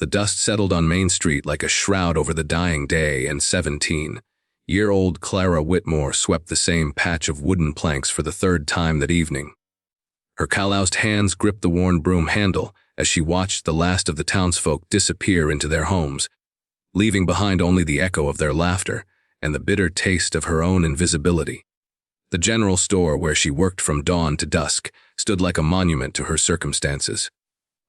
The dust settled on Main Street like a shroud over the dying day, and 17-year-old Clara Whitmore swept the same patch of wooden planks for the third time that evening. Her calloused hands gripped the worn broom handle as she watched the last of the townsfolk disappear into their homes, leaving behind only the echo of their laughter and the bitter taste of her own invisibility. The general store where she worked from dawn to dusk stood like a monument to her circumstances,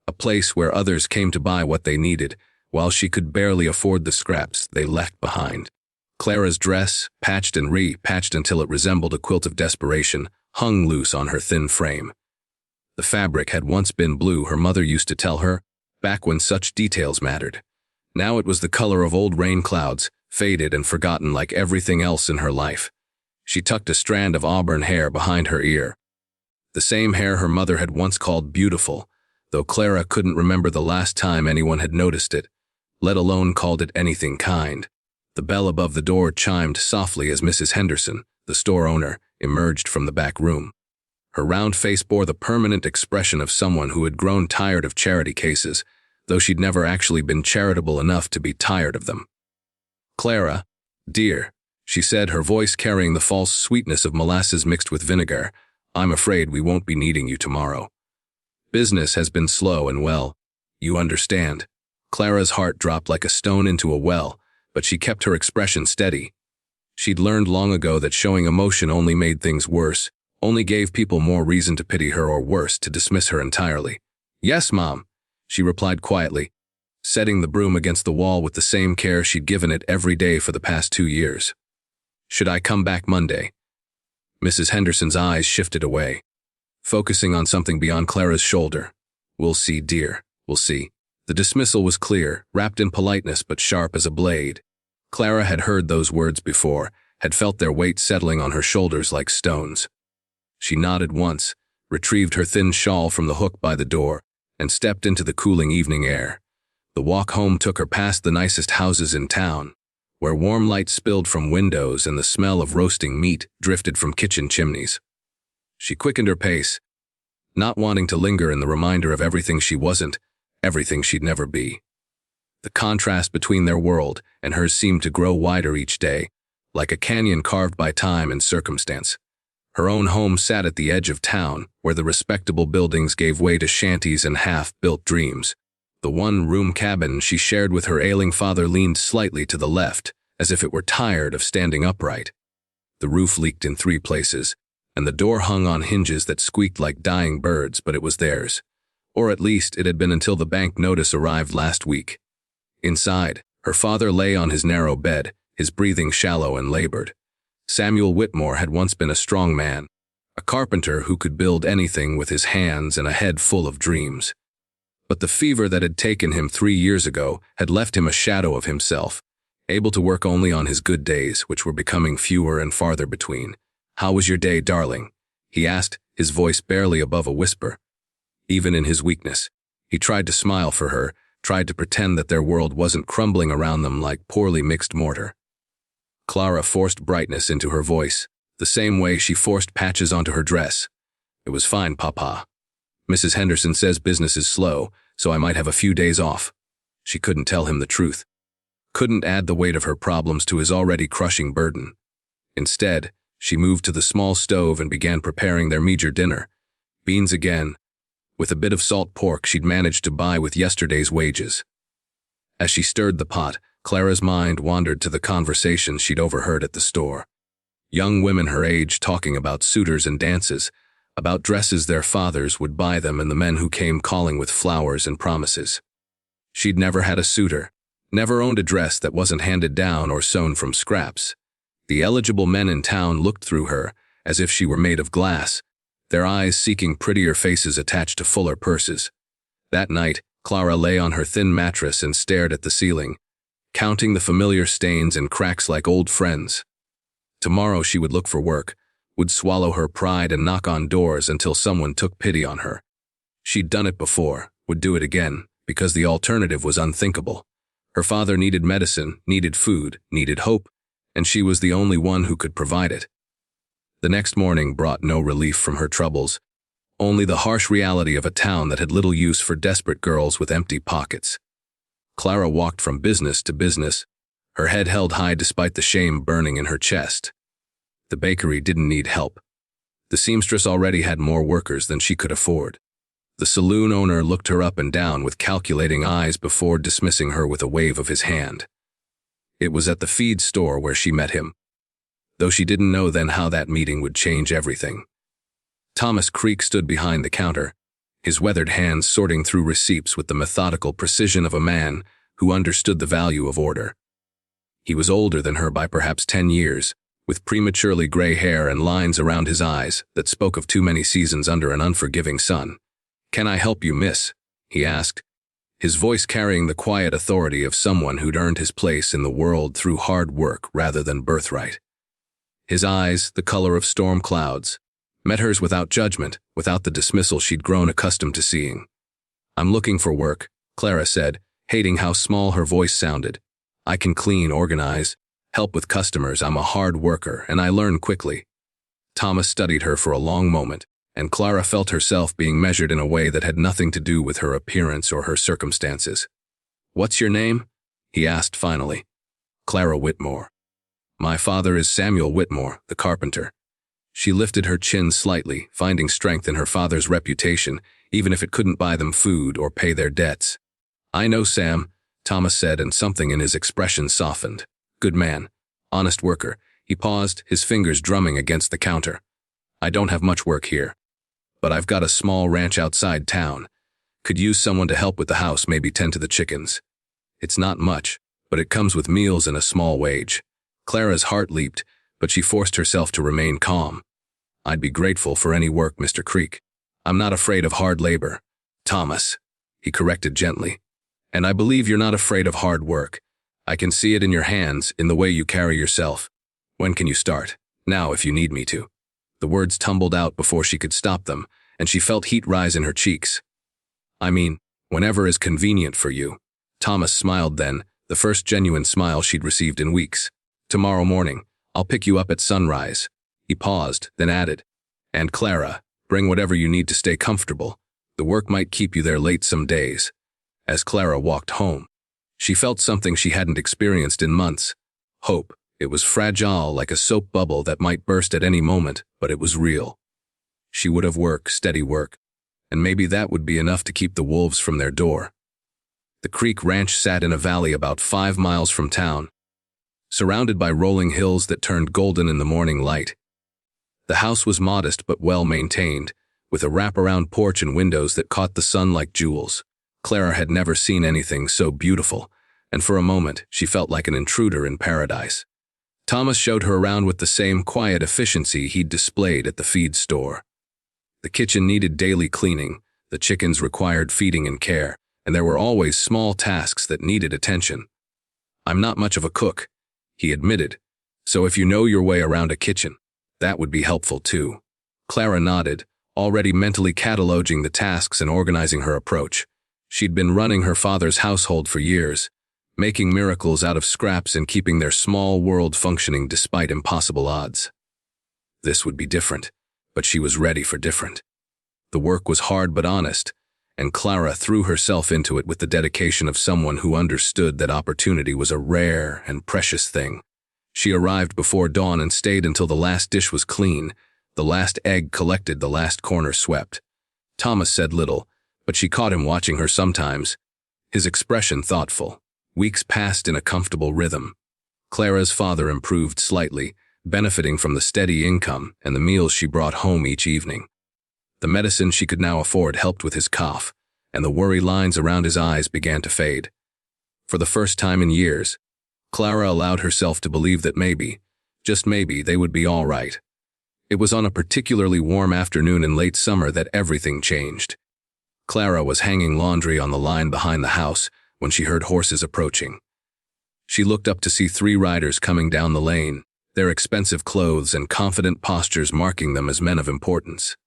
a place where others came to buy what they needed, while she could barely afford the scraps they left behind. Clara's dress, patched and re-patched until it resembled a quilt of desperation, hung loose on her thin frame. The fabric had once been blue, her mother used to tell her, back when such details mattered. Now it was the color of old rain clouds, faded and forgotten like everything else in her life. She tucked a strand of auburn hair behind her ear, the same hair her mother had once called beautiful, though Clara couldn't remember the last time anyone had noticed it, let alone called it anything kind. The bell above the door chimed softly as Mrs. Henderson, the store owner, emerged from the back room. Her round face bore the permanent expression of someone who had grown tired of charity cases, though she'd never actually been charitable enough to be tired of them. "Clara, dear," she said, her voice carrying the false sweetness of molasses mixed with vinegar, "I'm afraid we won't be needing you tomorrow. Business has been slow and, well, you understand." Clara's heart dropped like a stone into a well, but she kept her expression steady. She'd learned long ago that showing emotion only made things worse, only gave people more reason to pity her, or worse, to dismiss her entirely. "Yes, Mom," she replied quietly, setting the broom against the wall with the same care she'd given it every day for the past 2 years. "Should I come back Monday?" Mrs. Henderson's eyes shifted away, focusing on something beyond Clara's shoulder. "We'll see, dear, we'll see." The dismissal was clear, wrapped in politeness but sharp as a blade. Clara had heard those words before, had felt their weight settling on her shoulders like stones. She nodded once, retrieved her thin shawl from the hook by the door, and stepped into the cooling evening air. The walk home took her past the nicest houses in town, where warm light spilled from windows and the smell of roasting meat drifted from kitchen chimneys. She quickened her pace, not wanting to linger in the reminder of everything she wasn't, everything she'd never be. The contrast between their world and hers seemed to grow wider each day, like a canyon carved by time and circumstance. Her own home sat at the edge of town, where the respectable buildings gave way to shanties and half-built dreams. The one-room cabin she shared with her ailing father leaned slightly to the left, as if it were tired of standing upright. The roof leaked in 3 places, and the door hung on hinges that squeaked like dying birds, but it was theirs. Or at least it had been until the bank notice arrived last week. Inside, her father lay on his narrow bed, his breathing shallow and labored. Samuel Whitmore had once been a strong man, a carpenter who could build anything with his hands and a head full of dreams. But the fever that had taken him 3 years ago had left him a shadow of himself, able to work only on his good days, which were becoming fewer and farther between. "How was your day, darling?" he asked, his voice barely above a whisper. Even in his weakness, he tried to smile for her, tried to pretend that their world wasn't crumbling around them like poorly mixed mortar. Clara forced brightness into her voice, the same way she forced patches onto her dress. "It was fine, Papa. Mrs. Henderson says business is slow, so I might have a few days off." She couldn't tell him the truth, couldn't add the weight of her problems to his already crushing burden. Instead, she moved to the small stove and began preparing their meager dinner. Beans again, with a bit of salt pork she'd managed to buy with yesterday's wages. As she stirred the pot, Clara's mind wandered to the conversations she'd overheard at the store. Young women her age talking about suitors and dances, about dresses their fathers would buy them and the men who came calling with flowers and promises. She'd never had a suitor, never owned a dress that wasn't handed down or sewn from scraps. The eligible men in town looked through her, as if she were made of glass, their eyes seeking prettier faces attached to fuller purses. That night, Clara lay on her thin mattress and stared at the ceiling, counting the familiar stains and cracks like old friends. Tomorrow she would look for work, would swallow her pride and knock on doors until someone took pity on her. She'd done it before, would do it again, because the alternative was unthinkable. Her father needed medicine, needed food, needed hope, and she was the only one who could provide it. The next morning brought no relief from her troubles, only the harsh reality of a town that had little use for desperate girls with empty pockets. Clara walked from business to business, her head held high despite the shame burning in her chest. The bakery didn't need help. The seamstress already had more workers than she could afford. The saloon owner looked her up and down with calculating eyes before dismissing her with a wave of his hand. It was at the feed store where she met him, though she didn't know then how that meeting would change everything. Thomas Creek stood behind the counter, his weathered hands sorting through receipts with the methodical precision of a man who understood the value of order. He was older than her by perhaps 10 years, with prematurely gray hair and lines around his eyes that spoke of too many seasons under an unforgiving sun. "Can I help you, miss?" he asked, his voice carrying the quiet authority of someone who'd earned his place in the world through hard work rather than birthright. His eyes, the color of storm clouds, met hers without judgment, without the dismissal she'd grown accustomed to seeing. "I'm looking for work," Clara said, hating how small her voice sounded. "I can clean, organize, help with customers. I'm a hard worker, and I learn quickly." Thomas studied her for a long moment, and Clara felt herself being measured in a way that had nothing to do with her appearance or her circumstances. "What's your name?" he asked finally. "Clara Whitmore." "My father is Samuel Whitmore, the carpenter." She lifted her chin slightly, finding strength in her father's reputation, even if it couldn't buy them food or pay their debts. "I know Sam," Thomas said, and something in his expression softened. "Good man. Honest worker." He paused, his fingers drumming against the counter. "I don't have much work here, but I've got a small ranch outside town. Could use someone to help with the house, maybe tend to the chickens. It's not much, but it comes with meals and a small wage." Clara's heart leaped, but she forced herself to remain calm. "I'd be grateful for any work, Mr. Creek. I'm not afraid of hard labor." "Thomas," he corrected gently. "And I believe you're not afraid of hard work. I can see it in your hands, in the way you carry yourself. When can you start?" "Now, if you need me to." The words tumbled out before she could stop them, and she felt heat rise in her cheeks. "I mean, whenever is convenient for you." Thomas smiled then, the first genuine smile she'd received in weeks. "Tomorrow morning, I'll pick you up at sunrise." He paused, then added, "And Clara, bring whatever you need to stay comfortable. The work might keep you there late some days." As Clara walked home, she felt something she hadn't experienced in months. Hope. It was fragile, like a soap bubble that might burst at any moment, but it was real. She would have work, steady work, and maybe that would be enough to keep the wolves from their door. The Creek Ranch sat in a valley about 5 miles from town, surrounded by rolling hills that turned golden in the morning light. The house was modest but well-maintained, with a wraparound porch and windows that caught the sun like jewels. Clara had never seen anything so beautiful, and for a moment she felt like an intruder in paradise. Thomas showed her around with the same quiet efficiency he'd displayed at the feed store. The kitchen needed daily cleaning, the chickens required feeding and care, and there were always small tasks that needed attention. "I'm not much of a cook," he admitted, "so if you know your way around a kitchen, that would be helpful too." Clara nodded, already mentally cataloging the tasks and organizing her approach. She'd been running her father's household for years, making miracles out of scraps and keeping their small world functioning despite impossible odds. This would be different, but she was ready for different. The work was hard but honest, and Clara threw herself into it with the dedication of someone who understood that opportunity was a rare and precious thing. She arrived before dawn and stayed until the last dish was clean, the last egg collected, the last corner swept. Thomas said little, but she caught him watching her sometimes, his expression thoughtful. Weeks passed in a comfortable rhythm. Clara's father improved slightly, benefiting from the steady income and the meals she brought home each evening. The medicine she could now afford helped with his cough, and the worry lines around his eyes began to fade. For the first time in years, Clara allowed herself to believe that maybe, just maybe, they would be all right. It was on a particularly warm afternoon in late summer that everything changed. Clara was hanging laundry on the line behind the house when she heard horses approaching. She looked up to see 3 riders coming down the lane, their expensive clothes and confident postures marking them as men of importance.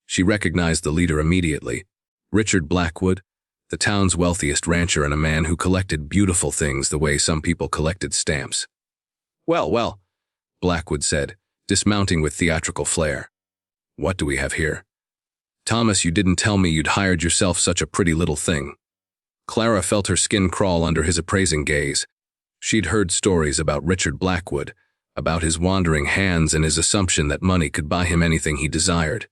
She recognized the leader immediately, Richard Blackwood, the town's wealthiest rancher and a man who collected beautiful things the way some people collected stamps. "Well, well," Blackwood said, dismounting with theatrical flair. "What do we have here?" "Thomas, you didn't tell me you'd hired yourself such a pretty little thing." Clara felt her skin crawl under his appraising gaze. She'd heard stories about Richard Blackwood, about his wandering hands and his assumption that money could buy him anything he desired.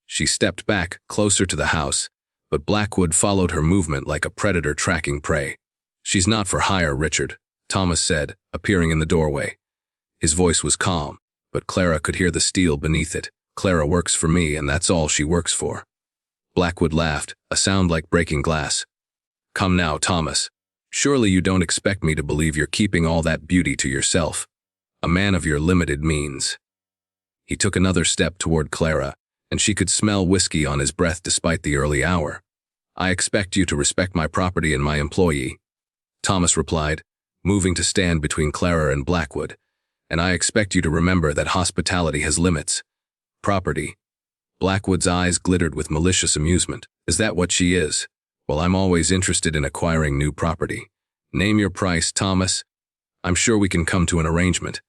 She stepped back, closer to the house, but Blackwood followed her movement like a predator tracking prey. "She's not for hire, Richard," Thomas said, appearing in the doorway. His voice was calm, but Clara could hear the steel beneath it. "Clara works for me, and that's all she works for." Blackwood laughed, a sound like breaking glass. "Come now, Thomas. Surely you don't expect me to believe you're keeping all that beauty to yourself. A man of your limited means." He took another step toward Clara, and she could smell whiskey on his breath despite the early hour. "I expect you to respect my property and my employee," Thomas replied, moving to stand between Clara and Blackwood. "And I expect you to remember that hospitality has limits." "Property?" Blackwood's eyes glittered with malicious amusement. "Is that what she is? Well, I'm always interested in acquiring new property. Name your price, Thomas. I'm sure we can come to an arrangement."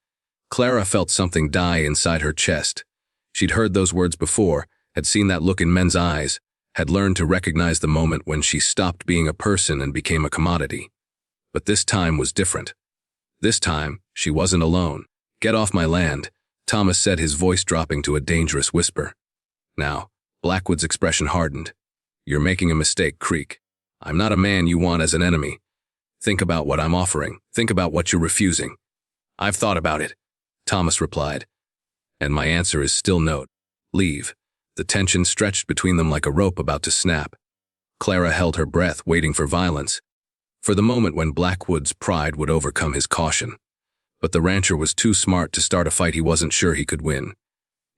Clara felt something die inside her chest. She'd heard those words before, had seen that look in men's eyes, had learned to recognize the moment when she stopped being a person and became a commodity. But this time was different. This time, she wasn't alone. "Get off my land," Thomas said, his voice dropping to a dangerous whisper. Now, Blackwood's expression hardened. "You're making a mistake, Creek. I'm not a man you want as an enemy. Think about what I'm offering. Think about what you're refusing." "I've thought about it," Thomas replied. "And my answer is still no. Leave." The tension stretched between them like a rope about to snap. Clara held her breath, waiting for violence, for the moment when Blackwood's pride would overcome his caution. But the rancher was too smart to start a fight he wasn't sure he could win.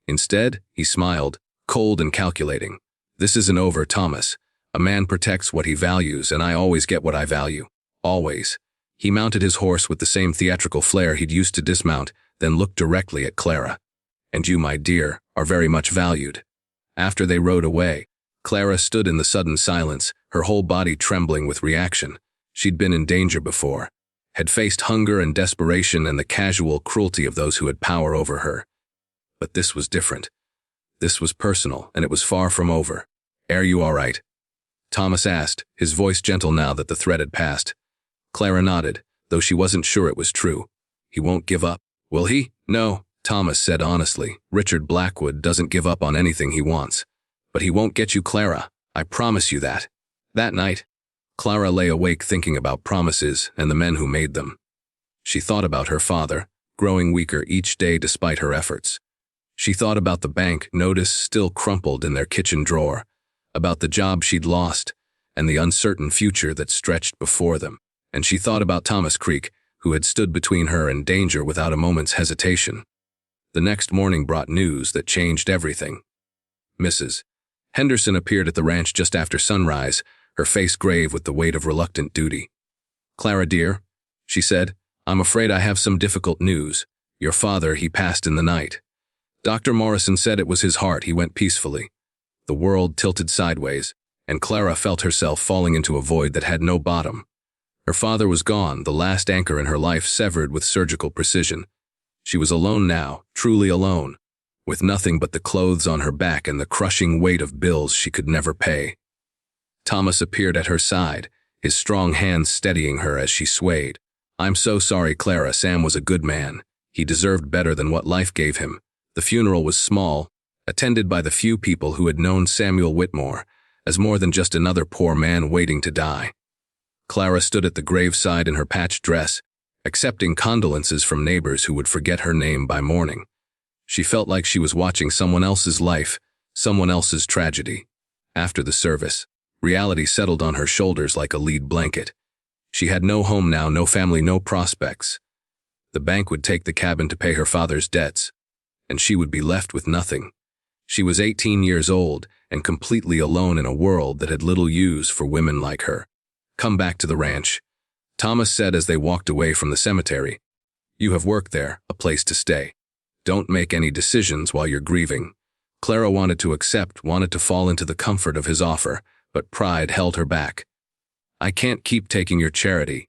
Instead, he smiled, cold and calculating. "This isn't over, Thomas. A man protects what he values, and I always get what I value. Always." He mounted his horse with the same theatrical flair he'd used to dismount, then looked directly at Clara. "And you, my dear, are very much valued." After they rode away, Clara stood in the sudden silence, her whole body trembling with reaction. She'd been in danger before, had faced hunger and desperation and the casual cruelty of those who had power over her. But this was different. This was personal, and it was far from over. "Are you all right?" Thomas asked, his voice gentle now that the threat had passed. Clara nodded, though she wasn't sure it was true. "He won't give up, will he?" "No," Thomas said honestly. "Richard Blackwood doesn't give up on anything he wants. But he won't get you, Clara. I promise you that." That night, Clara lay awake thinking about promises and the men who made them. She thought about her father, growing weaker each day despite her efforts. She thought about the bank notice still crumpled in their kitchen drawer, about the job she'd lost, and the uncertain future that stretched before them. And she thought about Thomas Creek, who had stood between her and danger without a moment's hesitation. The next morning brought news that changed everything. Mrs. Henderson appeared at the ranch just after sunrise, her face grave with the weight of reluctant duty. "Clara, dear," she said, "I'm afraid I have some difficult news. Your father, he passed in the night. Dr. Morrison said it was his heart. He went peacefully." The world tilted sideways, and Clara felt herself falling into a void that had no bottom. Her father was gone, the last anchor in her life severed with surgical precision. She was alone now, truly alone, with nothing but the clothes on her back and the crushing weight of bills she could never pay. Thomas appeared at her side, his strong hands steadying her as she swayed. "I'm so sorry, Clara. Sam was a good man. He deserved better than what life gave him." The funeral was small, attended by the few people who had known Samuel Whitmore as more than just another poor man waiting to die. Clara stood at the graveside in her patched dress, accepting condolences from neighbors who would forget her name by morning. She felt like she was watching someone else's life, someone else's tragedy. After the service, reality settled on her shoulders like a lead blanket. She had no home now, no family, no prospects. The bank would take the cabin to pay her father's debts, and she would be left with nothing. She was 18 years old and completely alone in a world that had little use for women like her. "Come back to the ranch," Thomas said as they walked away from the cemetery. "You have work there, a place to stay. Don't make any decisions while you're grieving." Clara wanted to accept, wanted to fall into the comfort of his offer, but pride held her back. "I can't keep taking your charity.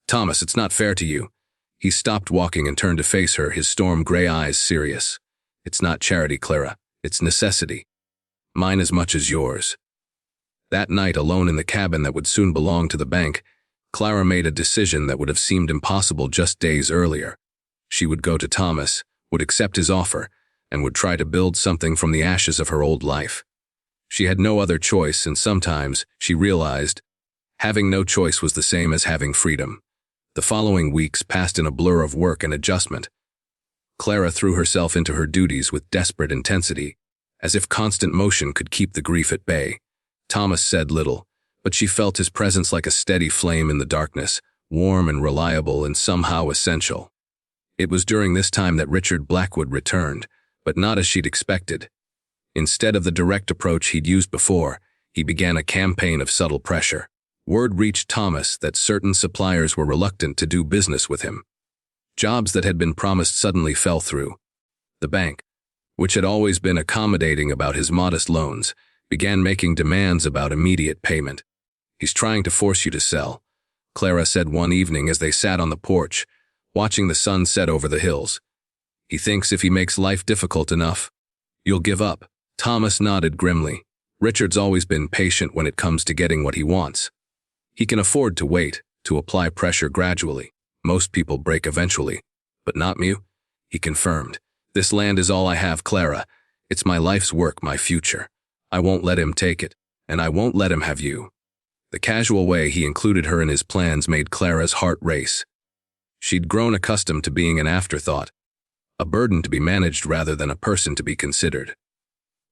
Thomas, it's not fair to you." He stopped walking and turned to face her, his storm gray eyes serious. "It's not charity, Clara. It's necessity. Mine as much as yours." That night, alone in the cabin that would soon belong to the bank, Clara made a decision that would have seemed impossible just days earlier. She would go to Thomas, would accept his offer, and would try to build something from the ashes of her old life. She had no other choice, and sometimes, she realized, having no choice was the same as having freedom. The following weeks passed in a blur of work and adjustment. Clara threw herself into her duties with desperate intensity, as if constant motion could keep the grief at bay. Thomas said little, but she felt his presence like a steady flame in the darkness, warm and reliable and somehow essential. It was during this time that Richard Blackwood returned, but not as she'd expected. Instead of the direct approach he'd used before, he began a campaign of subtle pressure. Word reached Thomas that certain suppliers were reluctant to do business with him. Jobs that had been promised suddenly fell through. The bank, which had always been accommodating about his modest loans, began making demands about immediate payment. "He's trying to force you to sell," Clara said one evening as they sat on the porch, watching the sun set over the hills. "He thinks if he makes life difficult enough, you'll give up." Thomas nodded grimly. Richard's always been patient when it comes to getting what he wants. He can afford to wait, to apply pressure gradually. Most people break eventually. But not me, he confirmed. "This land is all I have, Clara. It's my life's work, my future. I won't let him take it, and I won't let him have you." The casual way he included her in his plans made Clara's heart race. She'd grown accustomed to being an afterthought, a burden to be managed rather than a person to be considered.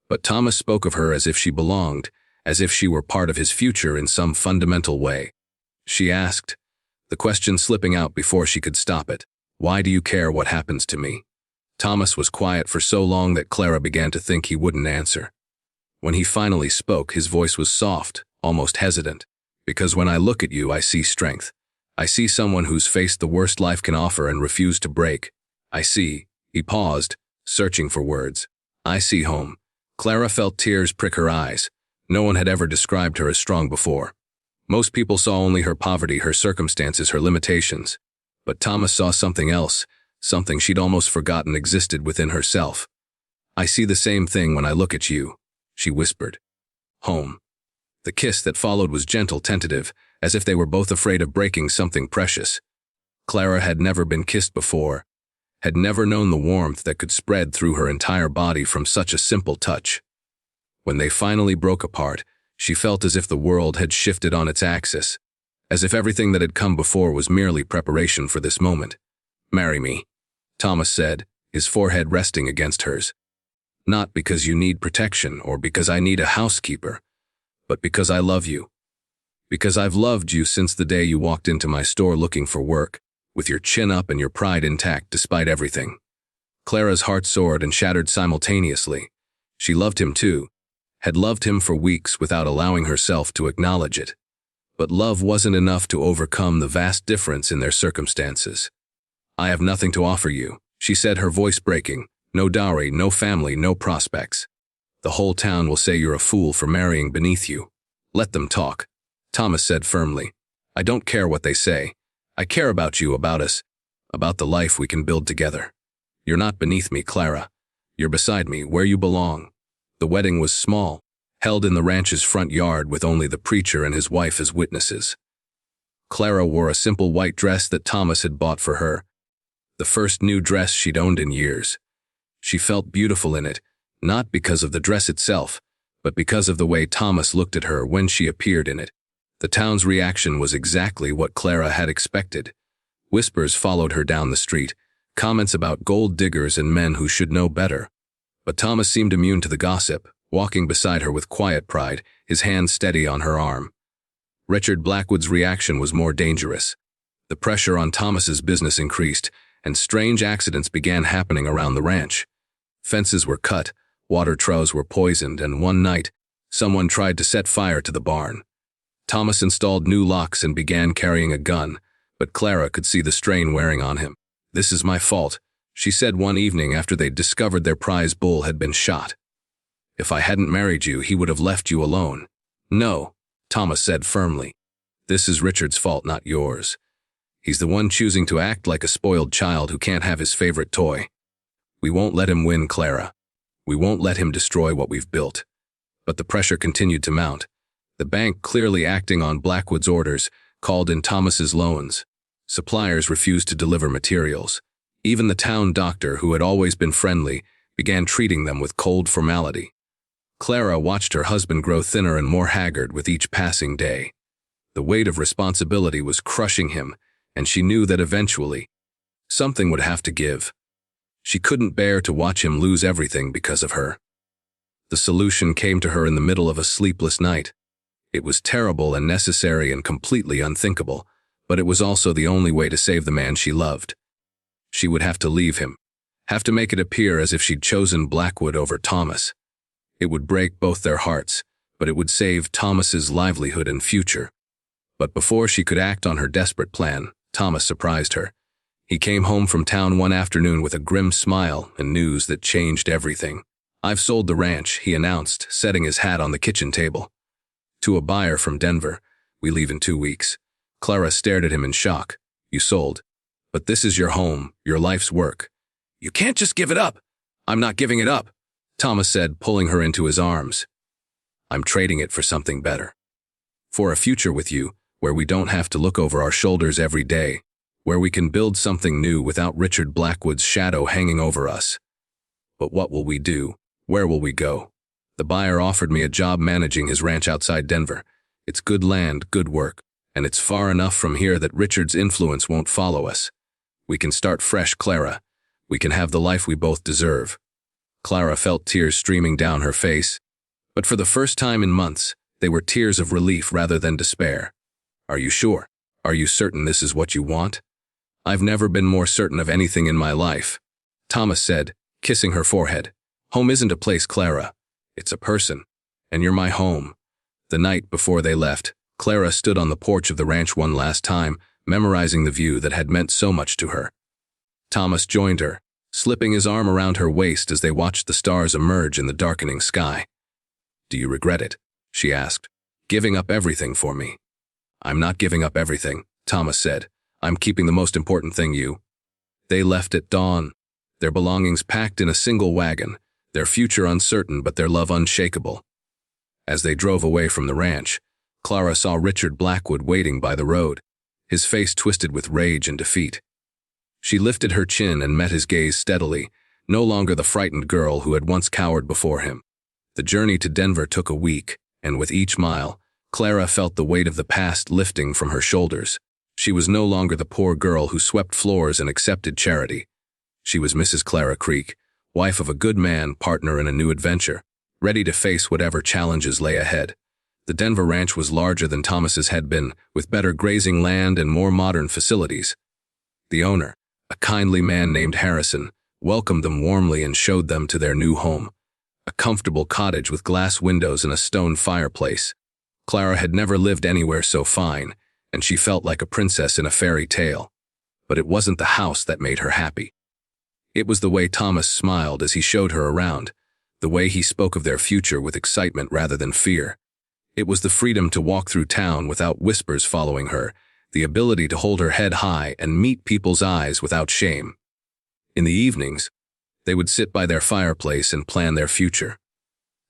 But Thomas spoke of her as if she belonged, as if she were part of his future in some fundamental way. She asked, the question slipping out before she could stop it, "Why do you care what happens to me?" Thomas was quiet for so long that Clara began to think he wouldn't answer. When he finally spoke, his voice was soft, almost hesitant. "Because when I look at you, I see strength. I see someone who's faced the worst life can offer and refused to break. I see," he paused, searching for words, "I see home." Clara felt tears prick her eyes. No one had ever described her as strong before. Most people saw only her poverty, her circumstances, her limitations. But Thomas saw something else, something she'd almost forgotten existed within herself. "I see the same thing when I look at you," she whispered. "Home." The kiss that followed was gentle, tentative, as if they were both afraid of breaking something precious. Clara had never been kissed before, had never known the warmth that could spread through her entire body from such a simple touch. When they finally broke apart, she felt as if the world had shifted on its axis, as if everything that had come before was merely preparation for this moment. "Marry me," Thomas said, his forehead resting against hers. "Not because you need protection or because I need a housekeeper, but because I love you. Because I've loved you since the day you walked into my store looking for work, with your chin up and your pride intact despite everything." Clara's heart soared and shattered simultaneously. She loved him too, had loved him for weeks without allowing herself to acknowledge it. But love wasn't enough to overcome the vast difference in their circumstances. "I have nothing to offer you," she said, her voice breaking. "No dowry, no family, no prospects. The whole town will say you're a fool for marrying beneath you." "Let them talk," Thomas said firmly. "I don't care what they say. I care about you, about us, about the life we can build together. You're not beneath me, Clara. You're beside me, where you belong." The wedding was small, held in the ranch's front yard with only the preacher and his wife as witnesses. Clara wore a simple white dress that Thomas had bought for her, the first new dress she'd owned in years. She felt beautiful in it, not because of the dress itself, but because of the way Thomas looked at her when she appeared in it. The town's reaction was exactly what Clara had expected. Whispers followed her down the street, comments about gold diggers and men who should know better. But Thomas seemed immune to the gossip, walking beside her with quiet pride, his hand steady on her arm. Richard Blackwood's reaction was more dangerous. The pressure on Thomas's business increased, and strange accidents began happening around the ranch. Fences were cut, water troughs were poisoned, and one night, someone tried to set fire to the barn. Thomas installed new locks and began carrying a gun, but Clara could see the strain wearing on him. "This is my fault," she said one evening after they'd discovered their prize bull had been shot. "If I hadn't married you, he would have left you alone." "No," Thomas said firmly. "This is Richard's fault, not yours. He's the one choosing to act like a spoiled child who can't have his favorite toy. We won't let him win, Clara. We won't let him destroy what we've built." But the pressure continued to mount. The bank, clearly acting on Blackwood's orders, called in Thomas's loans. Suppliers refused to deliver materials. Even the town doctor, who had always been friendly, began treating them with cold formality. Clara watched her husband grow thinner and more haggard with each passing day. The weight of responsibility was crushing him, and she knew that eventually, something would have to give. She couldn't bear to watch him lose everything because of her. The solution came to her in the middle of a sleepless night. It was terrible and necessary and completely unthinkable, but it was also the only way to save the man she loved. She would have to leave him, have to make it appear as if she'd chosen Blackwood over Thomas. It would break both their hearts, but it would save Thomas's livelihood and future. But before she could act on her desperate plan, Thomas surprised her. He came home from town one afternoon with a grim smile and news that changed everything. "I've sold the ranch," he announced, setting his hat on the kitchen table. "To a buyer from Denver. We leave in 2 weeks." Clara stared at him in shock. "You sold? But this is your home, your life's work. You can't just give it up." "I'm not giving it up," Thomas said, pulling her into his arms. "I'm trading it for something better. For a future with you, where we don't have to look over our shoulders every day, where we can build something new without Richard Blackwood's shadow hanging over us." "But what will we do? Where will we go?" "The buyer offered me a job managing his ranch outside Denver. It's good land, good work, and it's far enough from here that Richard's influence won't follow us. We can start fresh, Clara. We can have the life we both deserve." Clara felt tears streaming down her face, but for the first time in months, they were tears of relief rather than despair. "Are you sure? Are you certain this is what you want?" "I've never been more certain of anything in my life," Thomas said, kissing her forehead. "Home isn't a place, Clara. It's a person, and you're my home." The night before they left, Clara stood on the porch of the ranch one last time, memorizing the view that had meant so much to her. Thomas joined her, slipping his arm around her waist as they watched the stars emerge in the darkening sky. "Do you regret it?" she asked. "Giving up everything for me?" "I'm not giving up everything," Thomas said. "I'm keeping the most important thing, you." They left at dawn, their belongings packed in a single wagon, their future uncertain but their love unshakable. As they drove away from the ranch, Clara saw Richard Blackwood waiting by the road, his face twisted with rage and defeat. She lifted her chin and met his gaze steadily, no longer the frightened girl who had once cowered before him. The journey to Denver took a week, and with each mile, Clara felt the weight of the past lifting from her shoulders. She was no longer the poor girl who swept floors and accepted charity. She was Mrs. Clara Creek, wife of a good man, partner in a new adventure, ready to face whatever challenges lay ahead. The Denver ranch was larger than Thomas's had been, with better grazing land and more modern facilities. The owner, a kindly man named Harrison, welcomed them warmly and showed them to their new home, a comfortable cottage with glass windows and a stone fireplace. Clara had never lived anywhere so fine, and she felt like a princess in a fairy tale. But it wasn't the house that made her happy. It was the way Thomas smiled as he showed her around, the way he spoke of their future with excitement rather than fear. It was the freedom to walk through town without whispers following her, the ability to hold her head high and meet people's eyes without shame. In the evenings, they would sit by their fireplace and plan their future.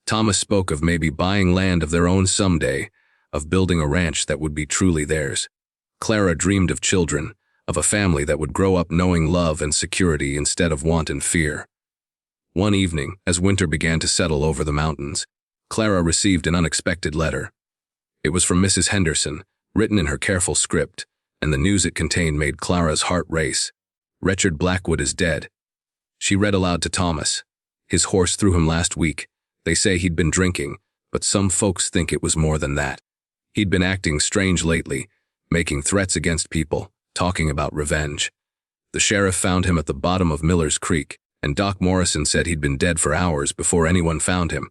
Thomas spoke of maybe buying land of their own someday, of building a ranch that would be truly theirs. Clara dreamed of children, of a family that would grow up knowing love and security instead of want and fear. One evening, as winter began to settle over the mountains, Clara received an unexpected letter. It was from Mrs. Henderson, written in her careful script, and the news it contained made Clara's heart race. "Richard Blackwood is dead." She read aloud to Thomas. "His horse threw him last week. They say he'd been drinking, but some folks think it was more than that. He'd been acting strange lately, making threats against people, talking about revenge. The sheriff found him at the bottom of Miller's Creek, and Doc Morrison said he'd been dead for hours before anyone found him."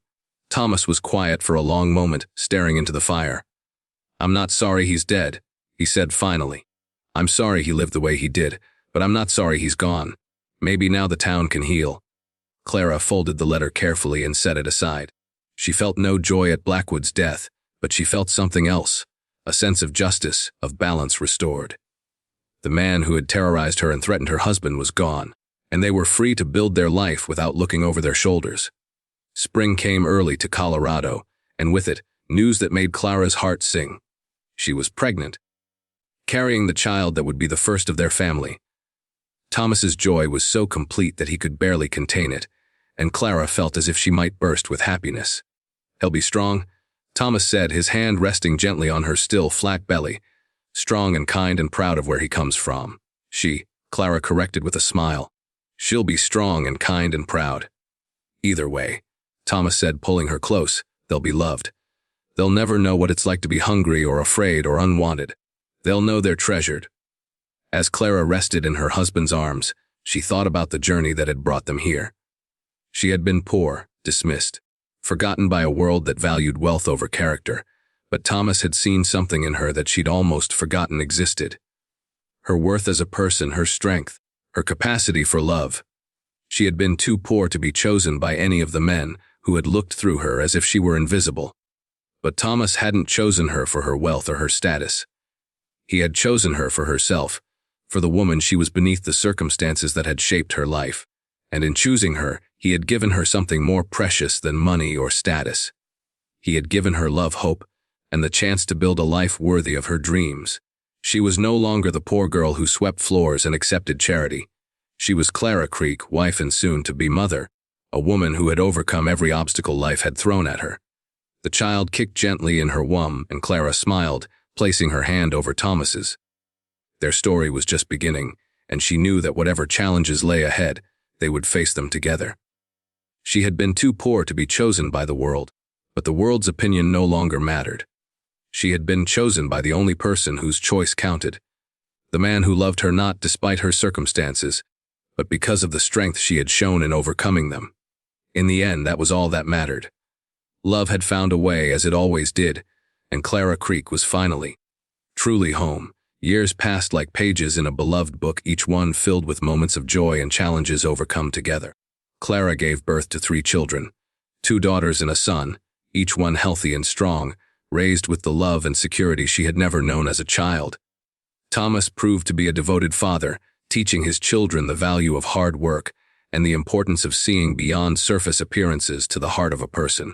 Thomas was quiet for a long moment, staring into the fire. "I'm not sorry he's dead," he said finally. "I'm sorry he lived the way he did, but I'm not sorry he's gone. Maybe now the town can heal." Clara folded the letter carefully and set it aside. She felt no joy at Blackwood's death, but she felt something else, a sense of justice, of balance restored. The man who had terrorized her and threatened her husband was gone, and they were free to build their life without looking over their shoulders. Spring came early to Colorado, and with it, News that made Clara's heart sing. She was pregnant, carrying the child that would be the first of their family. Thomas's joy was so complete that he could barely contain it, and Clara felt as if she might burst with happiness. "He'll be strong," Thomas said, his hand resting gently on her still flat belly. "Strong and kind and proud of where he comes from." Clara corrected with a smile. "She'll be strong and kind and proud." "Either way," Thomas said, pulling her close, "they'll be loved. They'll never know what it's like to be hungry or afraid or unwanted. They'll know they're treasured." As Clara rested in her husband's arms, she thought about the journey that had brought them here. She had been poor, dismissed, forgotten by a world that valued wealth over character, but Thomas had seen something in her that she'd almost forgotten existed. Her worth as a person, her strength, her capacity for love. She had been too poor to be chosen by any of the men who had looked through her as if she were invisible. But Thomas hadn't chosen her for her wealth or her status. He had chosen her for herself, for the woman she was beneath the circumstances that had shaped her life. And in choosing her, he had given her something more precious than money or status. He had given her love, hope, and the chance to build a life worthy of her dreams. She was no longer the poor girl who swept floors and accepted charity. She was Clara Creek, wife and soon-to-be mother, a woman who had overcome every obstacle life had thrown at her. The child kicked gently in her womb, and Clara smiled, placing her hand over Thomas's. Their story was just beginning, and she knew that whatever challenges lay ahead, they would face them together. She had been too poor to be chosen by the world, but the world's opinion no longer mattered. She had been chosen by the only person whose choice counted, the man who loved her not despite her circumstances, but because of the strength she had shown in overcoming them. In the end, that was all that mattered. Love had found a way, as it always did, and Clara Creek was finally, truly home. Years passed like pages in a beloved book, each one filled with moments of joy and challenges overcome together. Clara gave birth to 3 children, 2 daughters and a son, each one healthy and strong, raised with the love and security she had never known as a child. Thomas proved to be a devoted father, teaching his children the value of hard work and the importance of seeing beyond surface appearances to the heart of a person.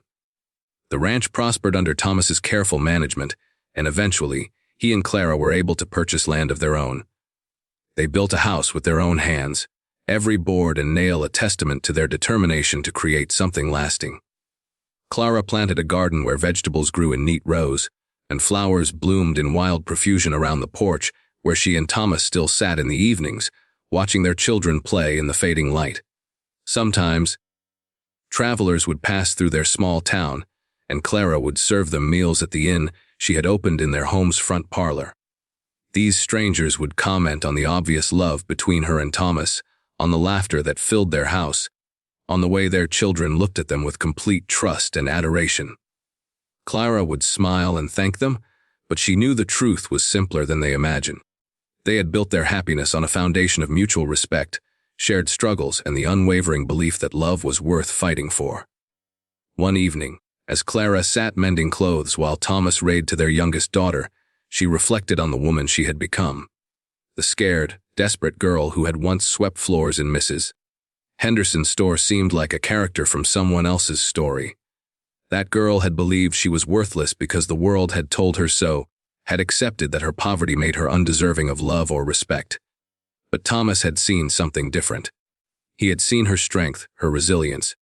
The ranch prospered under Thomas's careful management, and eventually, he and Clara were able to purchase land of their own. They built a house with their own hands, every board and nail a testament to their determination to create something lasting. Clara planted a garden where vegetables grew in neat rows, and flowers bloomed in wild profusion around the porch where she and Thomas still sat in the evenings, watching their children play in the fading light. Sometimes, travelers would pass through their small town, and Clara would serve them meals at the inn she had opened in their home's front parlor. These strangers would comment on the obvious love between her and Thomas, on the laughter that filled their house, on the way their children looked at them with complete trust and adoration. Clara would smile and thank them, but she knew the truth was simpler than they imagined. They had built their happiness on a foundation of mutual respect, shared struggles, and the unwavering belief that love was worth fighting for. One evening, as Clara sat mending clothes while Thomas read to their youngest daughter, she reflected on the woman she had become. The scared, desperate girl who had once swept floors in Mrs. Henderson's store seemed like a character from someone else's story. That girl had believed she was worthless because the world had told her so, had accepted that her poverty made her undeserving of love or respect. But Thomas had seen something different. He had seen her strength, her resilience,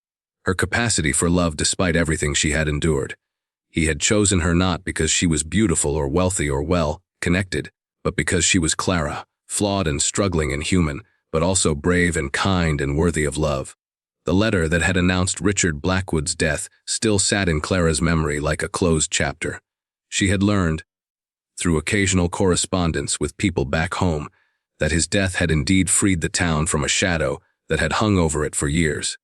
her capacity for love despite everything she had endured. He had chosen her not because she was beautiful or wealthy or well-connected, but because she was Clara, flawed and struggling and human, but also brave and kind and worthy of love. The letter that had announced Richard Blackwood's death still sat in Clara's memory like a closed chapter. She had learned, through occasional correspondence with people back home, that his death had indeed freed the town from a shadow that had hung over it for years.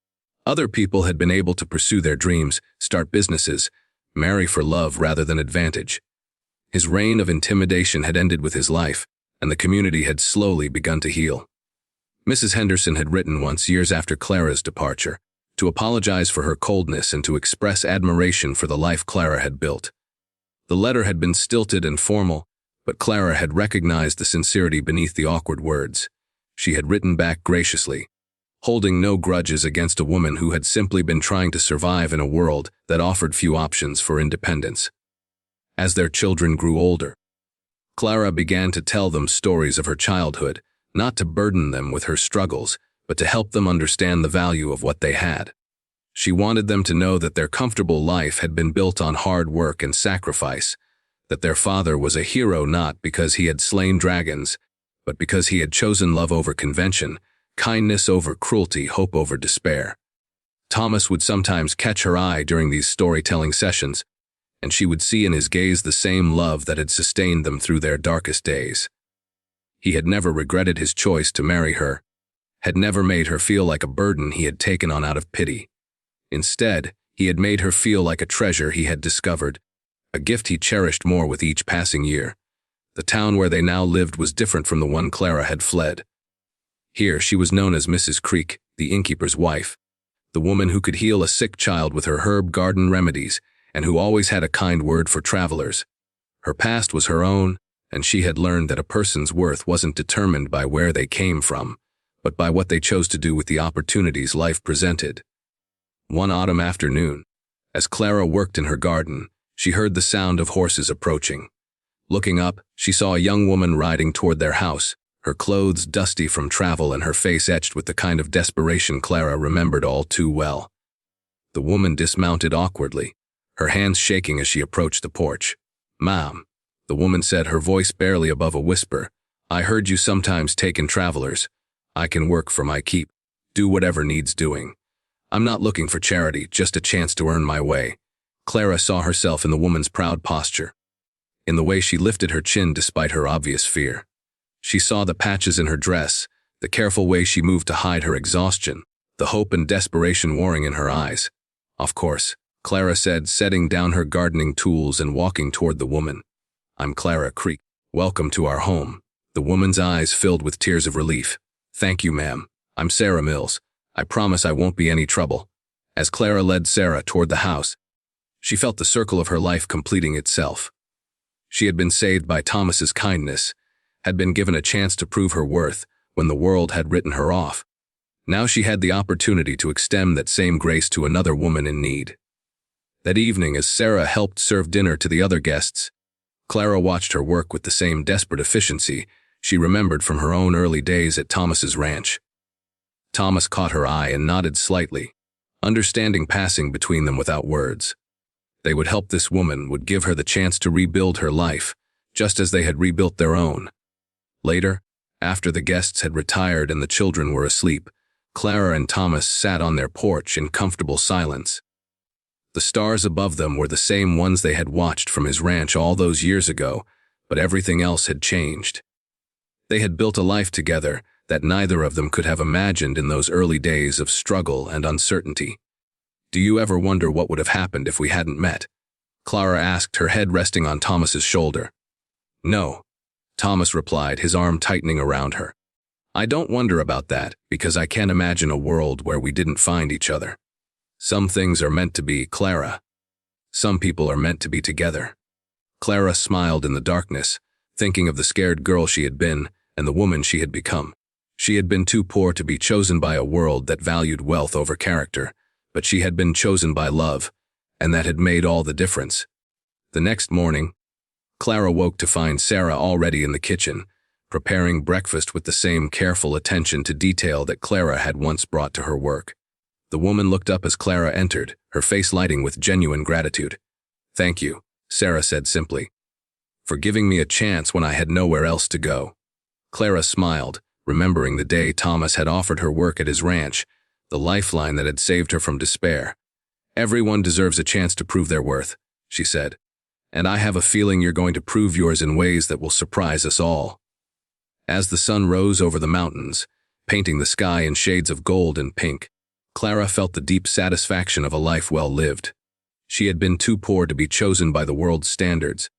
Other people had been able to pursue their dreams, start businesses, marry for love rather than advantage. His reign of intimidation had ended with his life, and the community had slowly begun to heal. Mrs. Henderson had written once, years after Clara's departure, to apologize for her coldness and to express admiration for the life Clara had built. The letter had been stilted and formal, but Clara had recognized the sincerity beneath the awkward words. She had written back graciously, holding no grudges against a woman who had simply been trying to survive in a world that offered few options for independence. As their children grew older, Clara began to tell them stories of her childhood, not to burden them with her struggles, but to help them understand the value of what they had. She wanted them to know that their comfortable life had been built on hard work and sacrifice, that their father was a hero not because he had slain dragons, but because he had chosen love over convention, kindness over cruelty, hope over despair. Thomas would sometimes catch her eye during these storytelling sessions, and she would see in his gaze the same love that had sustained them through their darkest days. He had never regretted his choice to marry her, had never made her feel like a burden he had taken on out of pity. Instead, he had made her feel like a treasure he had discovered, a gift he cherished more with each passing year. The town where they now lived was different from the one Clara had fled. Here she was known as Mrs. Creek, the innkeeper's wife, the woman who could heal a sick child with her herb garden remedies and who always had a kind word for travelers. Her past was her own, and she had learned that a person's worth wasn't determined by where they came from, but by what they chose to do with the opportunities life presented. One autumn afternoon, as Clara worked in her garden, she heard the sound of horses approaching. Looking up, she saw a young woman riding toward their house, her clothes dusty from travel and her face etched with the kind of desperation Clara remembered all too well. The woman dismounted awkwardly, her hands shaking as she approached the porch. "Ma'am," the woman said, her voice barely above a whisper, "I heard you sometimes take in travelers. I can work for my keep, do whatever needs doing. I'm not looking for charity, just a chance to earn my way." Clara saw herself in the woman's proud posture, in the way she lifted her chin despite her obvious fear. She saw the patches in her dress, the careful way she moved to hide her exhaustion, the hope and desperation warring in her eyes. "Of course," Clara said, setting down her gardening tools and walking toward the woman. "I'm Clara Creek. Welcome to our home." The woman's eyes filled with tears of relief. "Thank you, ma'am. I'm Sarah Mills. I promise I won't be any trouble." As Clara led Sarah toward the house, she felt the circle of her life completing itself. She had been saved by Thomas's kindness, had been given a chance to prove her worth when the world had written her off. Now she had the opportunity to extend that same grace to another woman in need. That evening, as Sarah helped serve dinner to the other guests, Clara watched her work with the same desperate efficiency she remembered from her own early days at Thomas's ranch. Thomas caught her eye and nodded slightly, understanding passing between them without words. They would help this woman, would give her the chance to rebuild her life, just as they had rebuilt their own. Later, after the guests had retired and the children were asleep, Clara and Thomas sat on their porch in comfortable silence. The stars above them were the same ones they had watched from his ranch all those years ago, but everything else had changed. They had built a life together that neither of them could have imagined in those early days of struggle and uncertainty. "Do you ever wonder what would have happened if we hadn't met?" Clara asked, her head resting on Thomas's shoulder. "No," Thomas replied, his arm tightening around her. "I don't wonder about that, because I can't imagine a world where we didn't find each other. Some things are meant to be, Clara. Some people are meant to be together." Clara smiled in the darkness, thinking of the scared girl she had been and the woman she had become. She had been too poor to be chosen by a world that valued wealth over character, but she had been chosen by love, and that had made all the difference. The next morning, Clara woke to find Sarah already in the kitchen, preparing breakfast with the same careful attention to detail that Clara had once brought to her work. The woman looked up as Clara entered, her face lighting with genuine gratitude. "Thank you," Sarah said simply, "for giving me a chance when I had nowhere else to go." Clara smiled, remembering the day Thomas had offered her work at his ranch, the lifeline that had saved her from despair. "Everyone deserves a chance to prove their worth," she said, "and I have a feeling you're going to prove yours in ways that will surprise us all." As the sun rose over the mountains, painting the sky in shades of gold and pink, Clara felt the deep satisfaction of a life well lived. She had been too poor to be chosen by the world's standards,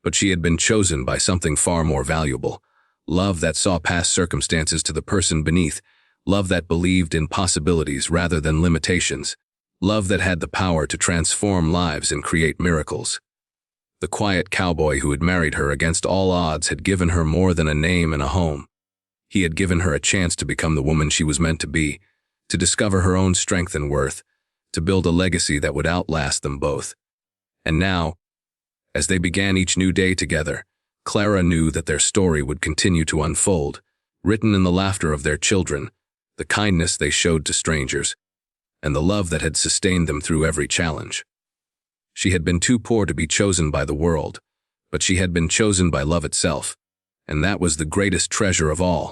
but she had been chosen by something far more valuable. Love that saw past circumstances to the person beneath, love that believed in possibilities rather than limitations, love that had the power to transform lives and create miracles. The quiet cowboy who had married her against all odds had given her more than a name and a home. He had given her a chance to become the woman she was meant to be, to discover her own strength and worth, to build a legacy that would outlast them both. And now, As they began each new day together, Clara knew that their story would continue to unfold, written in the laughter of their children, the kindness they showed to strangers, and the love that had sustained them through every challenge. She had been too poor to be chosen by the world, but she had been chosen by love itself, and that was the greatest treasure of all.